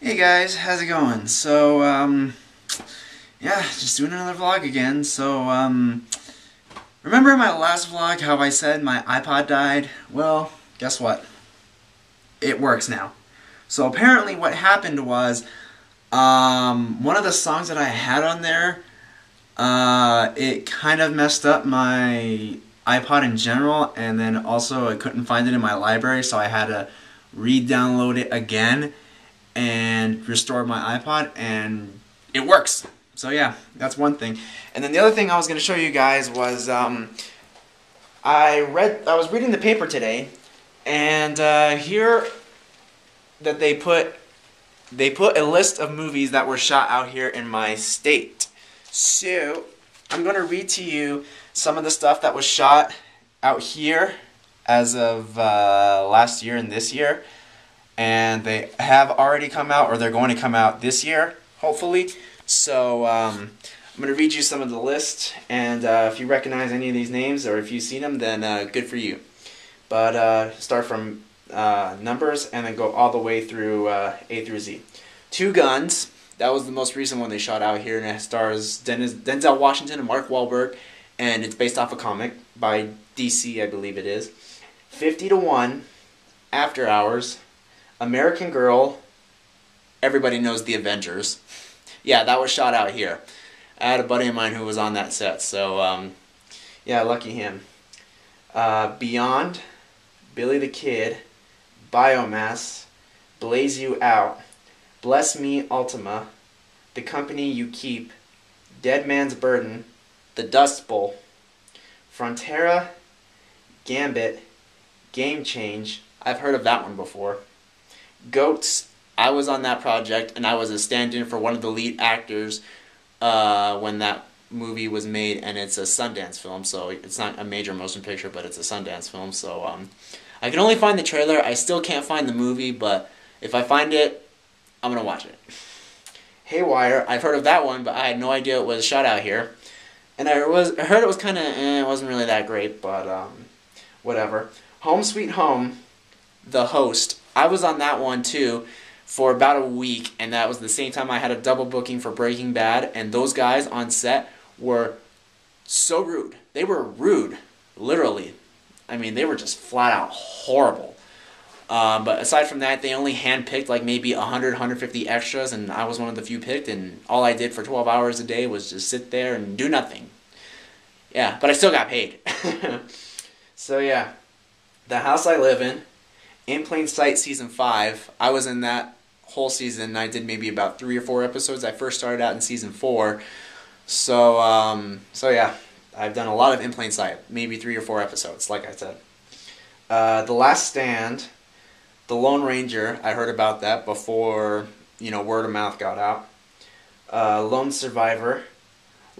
Hey guys, how's it going? Yeah, just doing another vlog again. Remember in my last vlog how I said my iPod died? Well, guess what? It works now. So apparently what happened was, one of the songs that I had on there, it kind of messed up my iPod in general, and then also I couldn't find it in my library, so I had to re-download it again and restore my iPod, and it works. So yeah, that's one thing. And then the other thing I was going to show you guys was I was reading the paper today, and here that they put a list of movies that were shot out here in my state. So I'm going to read to you some of the stuff that was shot out here as of last year and this year. And they have already come out, or they're going to come out this year, hopefully. So I'm going to read you some of the list, and if you recognize any of these names, or if you've seen them, then good for you. But start from numbers, and then go all the way through A through Z. Two Guns, that was the most recent one they shot out here, and it stars Denzel Washington and Mark Wahlberg, and it's based off a comic by DC, I believe it is. 50 to 1, After Hours, American Girl, everybody knows The Avengers. Yeah, that was shot out here. I had a buddy of mine who was on that set, so yeah, lucky him. Beyond, Billy the Kid, Biomass, Blaze You Out, Bless Me Ultima, The Company You Keep, Dead Man's Burden, The Dust Bowl, Frontera, Gambit, Game Change. I've heard of that one before. Goats, I was on that project, and I was a stand-in for one of the lead actors when that movie was made, and it's a Sundance film, so it's not a major motion picture, but it's a Sundance film, so I can only find the trailer. I still can't find the movie, but if I find it, I'm going to watch it. Haywire, I've heard of that one, but I had no idea it was shot out here, and I heard it was kind of, it wasn't really that great, but whatever. Home Sweet Home, The Host, I was on that one too for about a week, and that was the same time I had a double booking for Breaking Bad, and those guys on set were so rude. They were rude, literally. I mean, they were just flat out horrible. But aside from that, they only handpicked like maybe 100, 150 extras, and I was one of the few picked, and all I did for 12 hours a day was just sit there and do nothing. Yeah, but I still got paid. So yeah, The House I Live In Plain Sight Season 5, I was in that whole season. I did maybe about 3 or 4 episodes. I first started out in Season 4. So yeah, I've done a lot of In Plain Sight, maybe 3 or 4 episodes, like I said. The Last Stand, The Lone Ranger, I heard about that before, word of mouth got out. Lone Survivor,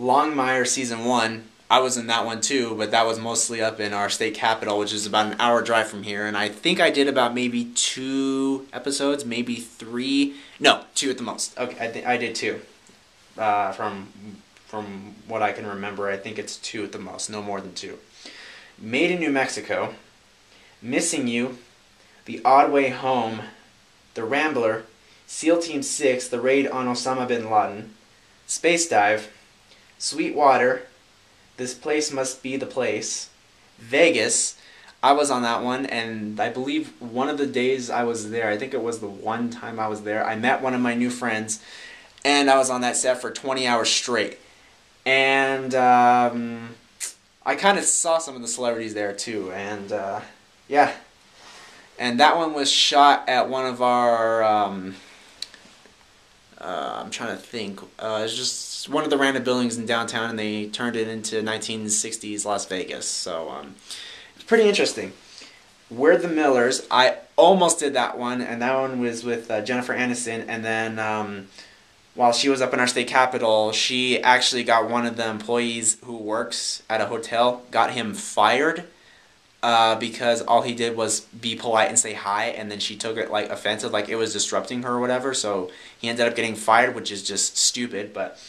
Longmire Season 1, I was in that one too, but that was mostly up in our state capital, which is about an hour drive from here, and I think I did about maybe 2 episodes, maybe 3. No, 2 at the most. Okay, I did 2. From what I can remember, I think it's 2 at the most, no more than 2. Made in New Mexico, Missing You, The Odd Way Home, The Rambler, SEAL Team 6, The Raid on Osama bin Laden, Space Dive, Sweetwater, This Place Must Be the Place, Vegas, I was on that one, and I believe one of the days I was there, I think it was the one time I was there, I met one of my new friends, and I was on that set for 20 hours straight. And I kind of saw some of the celebrities there too, and yeah. And that one was shot at one of our, I'm trying to think, it's just one of the random buildings in downtown, and they turned it into 1960s Las Vegas, so it's pretty interesting. We're the Millers, I almost did that one, and that one was with Jennifer Aniston, and then while she was up in our state capital, she actually got one of the employees who works at a hotel, got him fired, because all he did was be polite and say hi, and then she took it like offensive, like it was disrupting her or whatever, so he ended up getting fired, which is just stupid. But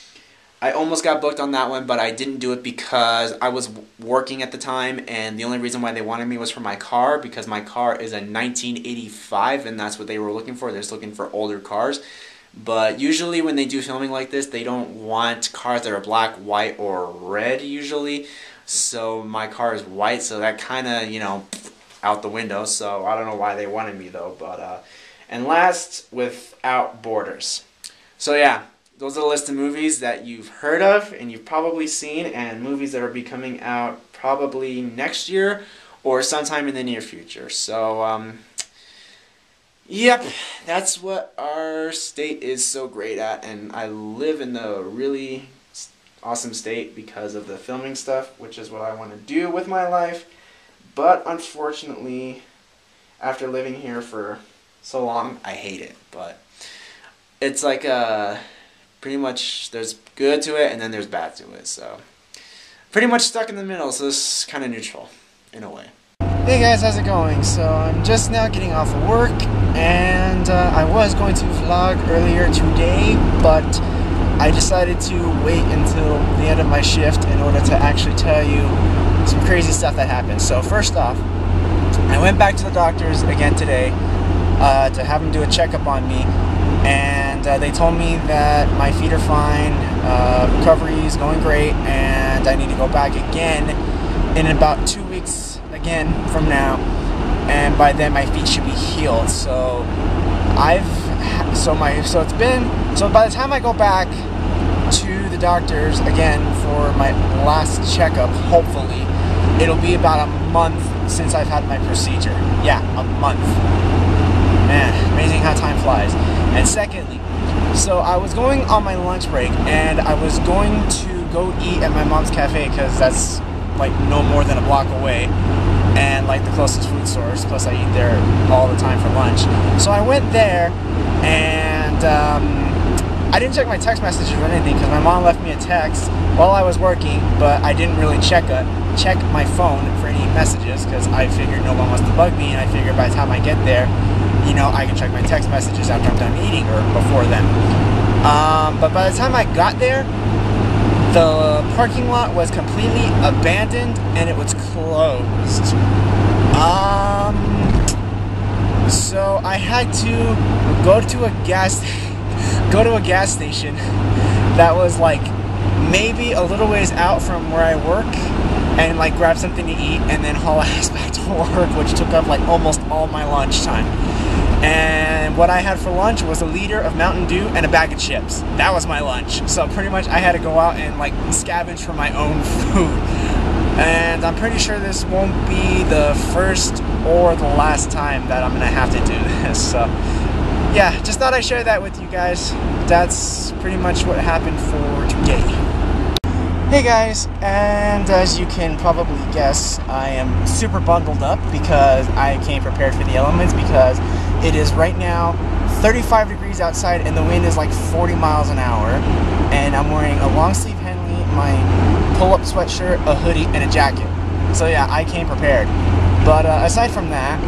I almost got booked on that one, but I didn't do it because I was working at the time, and the only reason why they wanted me was for my car, because my car is a 1985, and that's what they were looking for. They're just looking for older cars. But usually when they do filming like this, they don't want cars that are black, white, or red usually. So my car is white, so that kind of, you know, out the window. So I don't know why they wanted me though. But and last, Without Borders. So yeah, those are the list of movies that you've heard of and you've probably seen, and movies that will be coming out probably next year or sometime in the near future. So yep, that's what our state is so great at, and I live in a really awesome state because of the filming stuff, which is what I want to do with my life. But unfortunately, after living here for so long, I hate it. But it's like pretty much there's good to it and then there's bad to it. So pretty much stuck in the middle, so this is kind of neutral in a way. Hey guys, how's it going? So I'm just now getting off of work, and I was going to vlog earlier today, but I decided to wait until the end of my shift in order to actually tell you some crazy stuff that happened. So first off, I went back to the doctors again today to have them do a checkup on me, and they told me that my feet are fine, recovery is going great, and I need to go back again in about 2 weeks again from now, and by then my feet should be healed. So so by the time I go back to the doctors again for my last checkup, hopefully it'll be about a month since I've had my procedure. Yeah, a month. Man, amazing how time flies. And secondly, so I was going on my lunch break, and I was going to go eat at my mom's cafe because that's like no more than a block away, and like the closest food source, plus I eat there all the time for lunch. So I went there, and I didn't check my text messages or anything because my mom left me a text while I was working, but I didn't really check my phone for any messages because I figured no one wants to bug me, and I figured by the time I get there, you know, I can check my text messages after I'm done eating or before then. But by the time I got there, the parking lot was completely abandoned and it was closed. So I had to go to a gas station that was like maybe a little ways out from where I work, and like grab something to eat and then haul ass back to work, which took up like almost all my lunch time. And what I had for lunch was a liter of Mountain Dew and a bag of chips. That was my lunch. So pretty much I had to go out and like scavenge for my own food. And I'm pretty sure this won't be the first or the last time that I'm gonna have to do this. So yeah, just thought I'd share that with you guys. That's pretty much what happened for today. Hey guys, and as you can probably guess, I am super bundled up because I came prepared for the elements, because it is right now 35 degrees outside and the wind is like 40 miles an hour, and I'm wearing a long sleeve Henley, my pull-up sweatshirt, a hoodie, and a jacket. So yeah, I came prepared. But aside from that,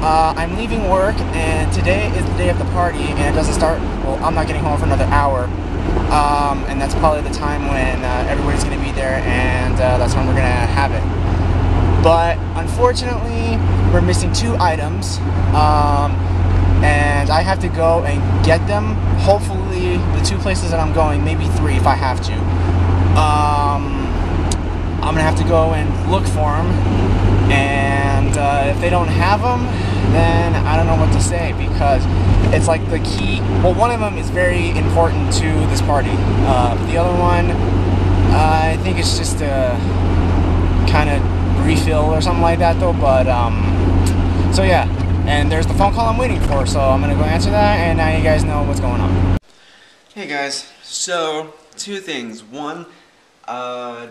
I'm leaving work, and today is the day of the party, and it doesn't start, well, I'm not getting home for another hour. And that's probably the time when everybody's going to be there, and that's when we're going to have it. But unfortunately, we're missing 2 items, and I have to go and get them. Hopefully, the 2 places that I'm going, maybe 3 if I have to. I'm going to have to go and look for them, and if they don't have them, then I don't know what to say, because it's like the key. Well, one of them is very important to this party. The other one, I think it's just a kind of refill or something like that though. But so yeah, and there's the phone call I'm waiting for, so I'm gonna go answer that, and now you guys know what's going on. Hey guys, so 2 things. One,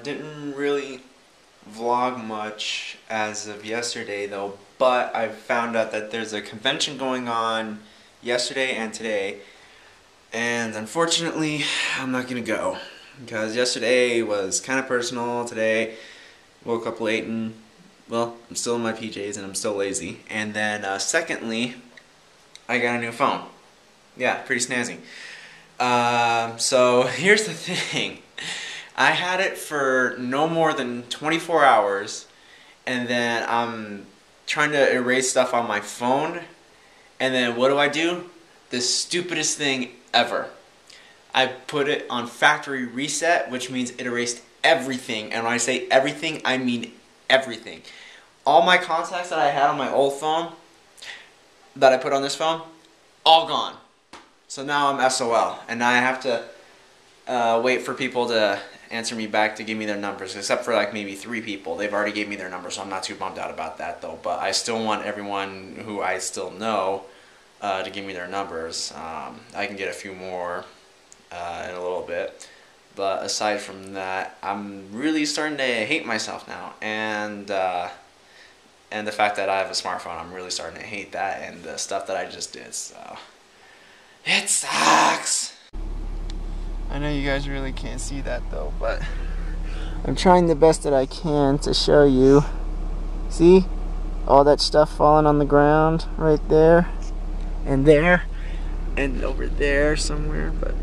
didn't really vlog much as of yesterday though, but I found out that there's a convention going on yesterday and today, and unfortunately I'm not gonna go because yesterday was kind of personal. Today woke up late and, well, I'm still in my PJs and I'm still lazy. And then secondly, I got a new phone. Yeah, pretty snazzy. So here's the thing. I had it for no more than 24 hours, and then I'm trying to erase stuff on my phone, and then what do? The stupidest thing ever. I put it on factory reset, which means it erased everything, and when I say everything, I mean everything. All my contacts that I had on my old phone, that I put on this phone, all gone. So now I'm SOL, and now I have to wait for people to answer me back to give me their numbers, except for like maybe 3 people. They've already gave me their numbers, so I'm not too bummed out about that though. But I still want everyone who I still know to give me their numbers. I can get a few more in a little bit. But aside from that, I'm really starting to hate myself now, and the fact that I have a smartphone, I'm really starting to hate that and the stuff that I just did. So it sucks. I know you guys really can't see that though, but I'm trying the best that I can to show you. See? All that stuff falling on the ground right there and over there somewhere, but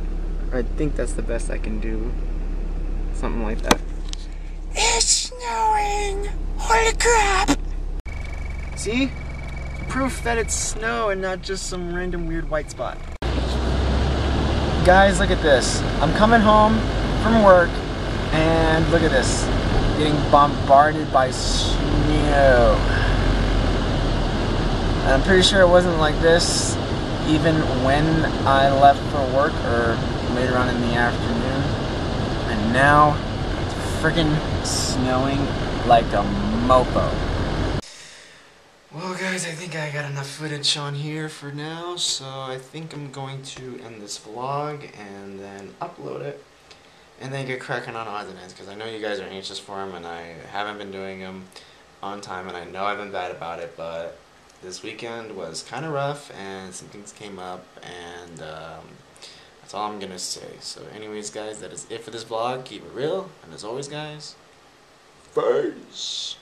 I think that's the best I can do. Something like that. It's snowing! Holy crap! See? Proof that it's snow and not just some random weird white spot. Guys, look at this. I'm coming home from work and look at this. Getting bombarded by snow. And I'm pretty sure it wasn't like this even when I left for work or later on in the afternoon. And now it's freaking snowing like a mofo. Well guys, I think I got enough footage on here for now, so I think I'm going to end this vlog and then upload it and then get cracking on odds and ends, because I know you guys are anxious for them and I haven't been doing them on time, and I know I've been bad about it, but this weekend was kind of rough and some things came up, and that's all I'm gonna say. So anyways guys, that is it for this vlog. Keep it real, and as always guys, peace.